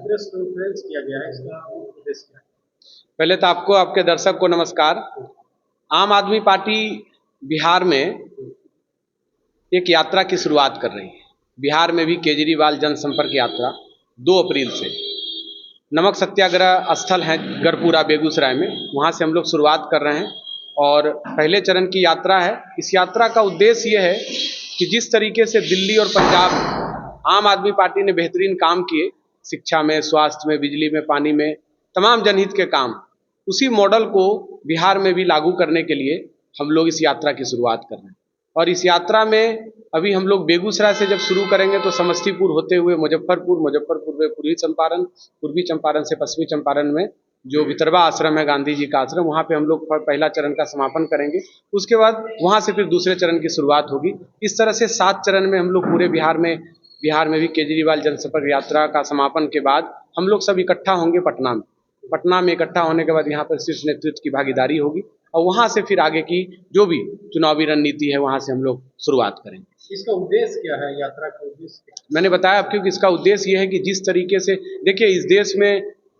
Press conference किया गया है, इसका उद्देश्य क्या है? पहले तो आपको, आपके दर्शक को नमस्कार। आम आदमी पार्टी बिहार में एक यात्रा की शुरुआत कर रही है। बिहार में भी केजरीवाल जनसंपर्क यात्रा 2 अप्रैल से नमक सत्याग्रह स्थल है गढ़पुरा बेगूसराय में, वहाँ से हम लोग शुरुआत कर रहे हैं और पहले चरण की यात्रा है। इस यात्रा का उद्देश्य ये है कि जिस तरीके से दिल्ली और पंजाब आम आदमी पार्टी ने बेहतरीन काम किए, शिक्षा में, स्वास्थ्य में, बिजली में, पानी में, तमाम जनहित के काम, उसी मॉडल को बिहार में भी लागू करने के लिए हम लोग इस यात्रा की शुरुआत कर रहे हैं। और इस यात्रा में अभी हम लोग बेगूसराय से जब शुरू करेंगे तो समस्तीपुर होते हुए मुजफ्फरपुर, मुजफ्फरपुर में पूर्वी चंपारण से पश्चिमी चंपारण में जो वितरवा आश्रम है, गांधी जी का आश्रम, वहाँ पे हम लोग पहला चरण का समापन करेंगे। उसके बाद वहाँ से फिर दूसरे चरण की शुरुआत होगी। इस तरह से 7 चरण में हम लोग पूरे बिहार में भी केजरीवाल जनसंपर्क यात्रा का समापन के बाद हम लोग सब इकट्ठा होंगे पटना में इकट्ठा होने के बाद यहाँ पर शीर्ष नेतृत्व की भागीदारी होगी और वहाँ से फिर आगे की जो भी चुनावी रणनीति है वहाँ से हम लोग शुरुआत करेंगे। इसका उद्देश्य क्या है, यात्रा का उद्देश्य क्या है? मैंने बताया आपको कि इसका उद्देश्य ये है कि जिस तरीके से, देखिए, इस देश में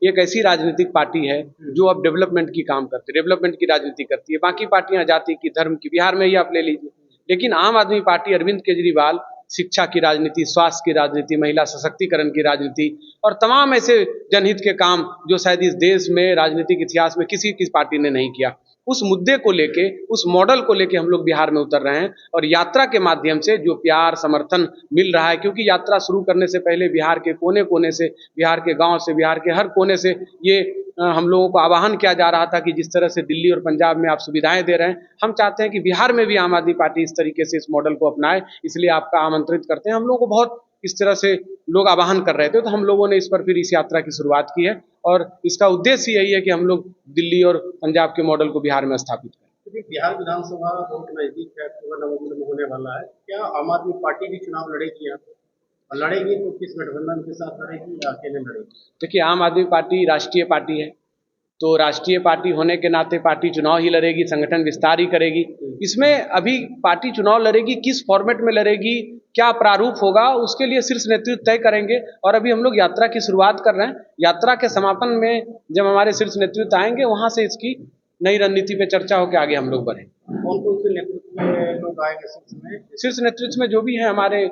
एक ऐसी राजनीतिक पार्टी है जो अब डेवलपमेंट की काम करती है, डेवलपमेंट की राजनीति करती है। बाकी पार्टियां जाति की, धर्म की, बिहार में ही आप ले लीजिए, लेकिन आम आदमी पार्टी, अरविंद केजरीवाल शिक्षा की राजनीति, स्वास्थ्य की राजनीति, महिला सशक्तिकरण की राजनीति और तमाम ऐसे जनहित के काम जो शायद इस देश में राजनीतिक इतिहास में किसी की पार्टी ने नहीं किया, उस मुद्दे को लेके, उस मॉडल को लेके हम लोग बिहार में उतर रहे हैं। और यात्रा के माध्यम से जो प्यार समर्थन मिल रहा है, क्योंकि यात्रा शुरू करने से पहले बिहार के कोने कोने से, बिहार के गांव से, बिहार के हर कोने से ये हम लोगों को आह्वान किया जा रहा था कि जिस तरह से दिल्ली और पंजाब में आप सुविधाएं दे रहे हैं, हम चाहते हैं कि बिहार में भी आम आदमी पार्टी इस तरीके से इस मॉडल को अपनाए, इसलिए आपका आमंत्रित करते हैं। हम लोगों को बहुत इस तरह से लोग आह्वान कर रहे थे, तो हम लोगों ने इस पर फिर इस यात्रा की शुरुआत की है और इसका उद्देश्य यही है कि हम लोग दिल्ली और पंजाब के मॉडल को बिहार में स्थापित करें। क्योंकि बिहार विधानसभा बहुत नजदीक है, अक्टूबर नवंबर में होने वाला है, क्या आम आदमी पार्टी भी चुनाव लड़ेगी यहाँ पे? और लड़ेगी तो किस गठबंधन के साथ लड़ेगी या अकेले लड़ेगी? देखिए, आम आदमी पार्टी राष्ट्रीय पार्टी है, तो राष्ट्रीय पार्टी होने के नाते पार्टी चुनाव ही लड़ेगी, संगठन विस्तार ही करेगी। इसमें अभी पार्टी चुनाव लड़ेगी, किस फॉर्मेट में लड़ेगी, क्या प्रारूप होगा, उसके लिए शीर्ष नेतृत्व तय करेंगे। और अभी हम लोग यात्रा की शुरुआत कर रहे हैं। यात्रा के समापन में जब हमारे शीर्ष नेतृत्व आएंगे, वहां से इसकी नई रणनीति पे चर्चा होकर आगे हम लोग बढ़े। कौन कौन से नेतृत्व में लोग आएंगे शीर्ष में? शीर्ष नेतृत्व में जो भी है हमारे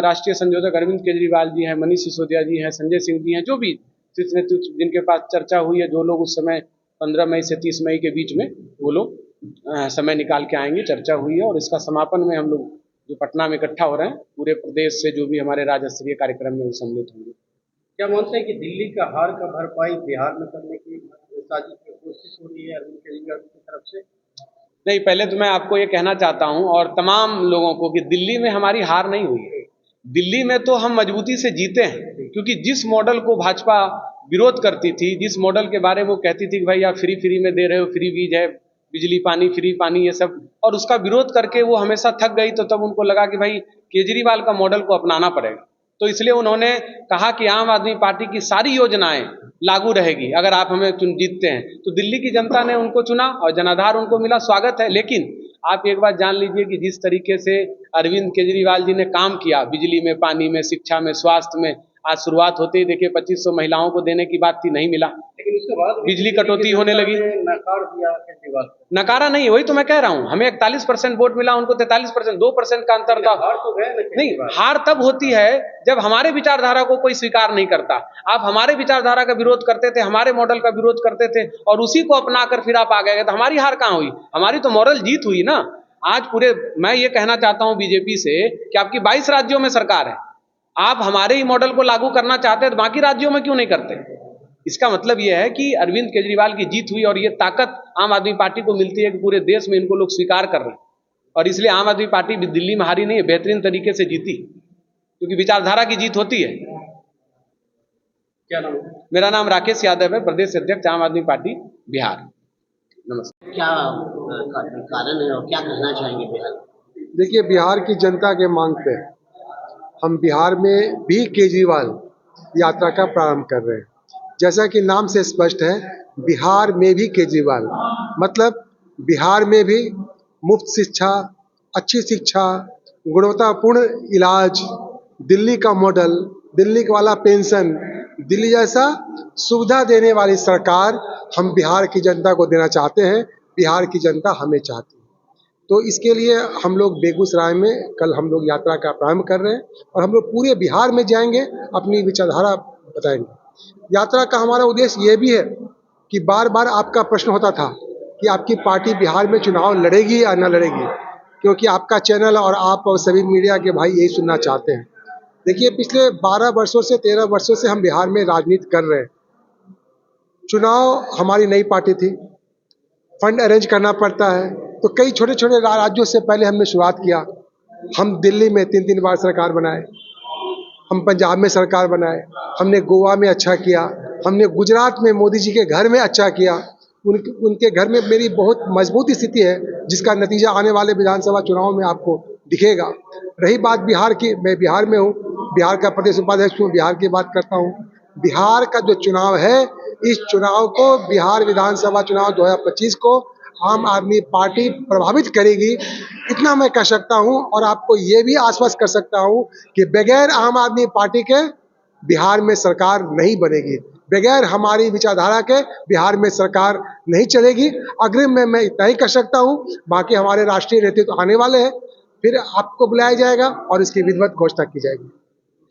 राष्ट्रीय संयोजक अरविंद केजरीवाल जी हैं, मनीष सिसोदिया जी हैं, संजय सिंह जी हैं, जो भी शीर्ष नेतृत्व जिनके पास चर्चा हुई है, जो लोग उस समय 15 मई से 30 मई के बीच में वो लोग समय निकाल के आएंगे, चर्चा हुई है। और इसका समापन में हम लोग जो पटना में इकट्ठा हो रहे हैं, पूरे प्रदेश से जो भी हमारे राज्य स्तरीय कार्यक्रम में वो सम्मिलित होंगे। क्या मानते हैं कि दिल्ली का हार का भरपाई बिहार में करने की साजिश की कोशिश हो रही है अरविंद केजरीवाल की तरफ से? नहीं, पहले तो मैं आपको ये कहना चाहता हूं और तमाम लोगों को कि दिल्ली में हमारी हार नहीं हुई है। दिल्ली में तो हम मजबूती से जीते हैं, क्योंकि जिस मॉडल को भाजपा विरोध करती थी, जिस मॉडल के बारे में वो कहती थी कि भाई आप फ्री में दे रहे हो, फ्री बीज है, बिजली पानी फ्री पानी, ये सब, और उसका विरोध करके वो हमेशा थक गई, तो तब उनको लगा कि भाई केजरीवाल का मॉडल को अपनाना पड़ेगा। तो इसलिए उन्होंने कहा कि आम आदमी पार्टी की सारी योजनाएं लागू रहेगी अगर आप हमें जीतते हैं। तो दिल्ली की जनता ने उनको चुना और जनाधार उनको मिला, स्वागत है। लेकिन आप एक बात जान लीजिए कि जिस तरीके से अरविंद केजरीवाल जी ने काम किया, बिजली में, पानी में, शिक्षा में, स्वास्थ्य में, आज शुरुआत होते ही देखिए 2500 महिलाओं को देने की बात थी, नहीं मिला, लेकिन उसके बाद बिजली कटौती होने लगी। नकार दिया केजरीवाल, नकारा नहीं, वही तो मैं कह रहा हूं, हमें 41% वोट मिला, उनको 43%, 2% का अंतर था। हार तो गए नहीं, हार तब होती है जब हमारे विचारधारा को कोई स्वीकार नहीं करता। आप हमारे विचारधारा का विरोध करते थे, हमारे मॉडल का विरोध करते थे और उसी को अपनाकर फिर आप आ गए, तो हमारी हार कहाँ हुई? हमारी तो मॉरल जीत हुई ना। आज पूरे, मैं ये कहना चाहता हूं बीजेपी से कि आपकी 22 राज्यों में सरकार है, आप हमारे ही मॉडल को लागू करना चाहते हैं तो बाकी राज्यों में क्यों नहीं करते? इसका मतलब यह है कि अरविंद केजरीवाल की जीत हुई और ये ताकत आम आदमी पार्टी को मिलती है कि पूरे देश में इनको लोग स्वीकार कर रहे हैं। और इसलिए आम आदमी पार्टी भी दिल्ली में हारी नहीं है, बेहतरीन तरीके से जीती, क्योंकि विचारधारा की जीत होती है। क्या नाम है? मेरा नाम राकेश यादव है, प्रदेश अध्यक्ष आम आदमी पार्टी बिहार। नमस्कार। क्या कारण है और क्या कहना चाहेंगे बिहार? देखिए, बिहार की जनता के मांग पे हम बिहार में भी केजरीवाल यात्रा का प्रारंभ कर रहे हैं। जैसा कि नाम से स्पष्ट है, बिहार में भी केजरीवाल, मतलब बिहार में भी मुफ्त शिक्षा, अच्छी शिक्षा, गुणवत्तापूर्ण इलाज, दिल्ली का मॉडल, दिल्ली वाला पेंशन, दिल्ली जैसा सुविधा देने वाली सरकार हम बिहार की जनता को देना चाहते हैं, बिहार की जनता हमें चाहती है। तो इसके लिए हम लोग बेगूसराय में कल हम लोग यात्रा का प्रारंभ कर रहे हैं और हम लोग पूरे बिहार में जाएंगे, अपनी विचारधारा बताएंगे। यात्रा का हमारा उद्देश्य ये भी है कि बार बार आपका प्रश्न होता था कि आपकी पार्टी बिहार में चुनाव लड़ेगी या न लड़ेगी, क्योंकि आपका चैनल और आप और सभी मीडिया के भाई यही सुनना चाहते हैं। देखिए, पिछले 12 वर्षों से 13 वर्षों से हम बिहार में राजनीति कर रहे हैं। चुनाव हमारी नई पार्टी थी, फंड अरेंज करना पड़ता है, तो कई छोटे छोटे राज्यों से पहले हमने शुरुआत किया। हम दिल्ली में 3-3 बार सरकार बनाए, हम पंजाब में सरकार बनाए, हमने गोवा में अच्छा किया, हमने गुजरात में मोदी जी के घर में अच्छा किया। उनके घर में मेरी बहुत मजबूत स्थिति है, जिसका नतीजा आने वाले विधानसभा चुनाव में आपको दिखेगा। रही बात बिहार की, मैं बिहार में हूँ, बिहार का प्रदेश उपाध्यक्ष हूँ, बिहार की बात करता हूँ। बिहार का जो चुनाव है, इस चुनाव को बिहार विधानसभा चुनाव 2025 को आम आदमी पार्टी प्रभावित करेगी, इतना मैं कह सकता हूं। और आपको ये भी आश्वस्त कर सकता हूं कि बगैर आम आदमी पार्टी के बिहार में सरकार नहीं बनेगी, बगैर हमारी विचारधारा के बिहार में सरकार नहीं चलेगी। अग्रिम में मैं इतना ही कह सकता हूं, बाकी हमारे राष्ट्रीय नेतृत्व आने वाले हैं, फिर आपको बुलाया जाएगा और इसकी विधिवत घोषणा की जाएगी।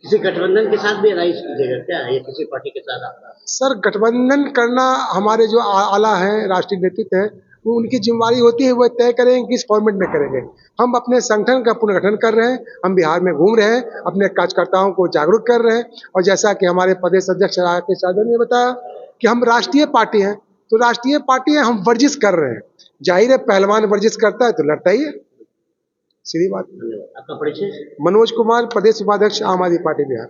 किसी गठबंधन के साथ भी अलायंस कीजिएगा क्या, या किसी पार्टी के साथ आपका? सर, गठबंधन करना हमारे जो आला हैं, राष्ट्रीय नेतृत्व है, वो उनकी जिम्मेवारी होती है, वो तय करेंगे किस फॉर्मेट में करेंगे। हम अपने संगठन का पुनर्गठन कर रहे हैं, हम बिहार में घूम रहे हैं, अपने कार्यकर्ताओं को जागरूक कर रहे हैं। और जैसा कि हमारे प्रदेश अध्यक्ष राकेश यादव ने बताया कि हम राष्ट्रीय पार्टी हैं, तो राष्ट्रीय पार्टी है, हम वर्जिश कर रहे हैं। जाहिर है, पहलवान वर्जिश करता है तो लड़ता ही है, सीधी बात। आपका परिचय? मनोज कुमार, प्रदेश उपाध्यक्ष, आम आदमी पार्टी बिहार।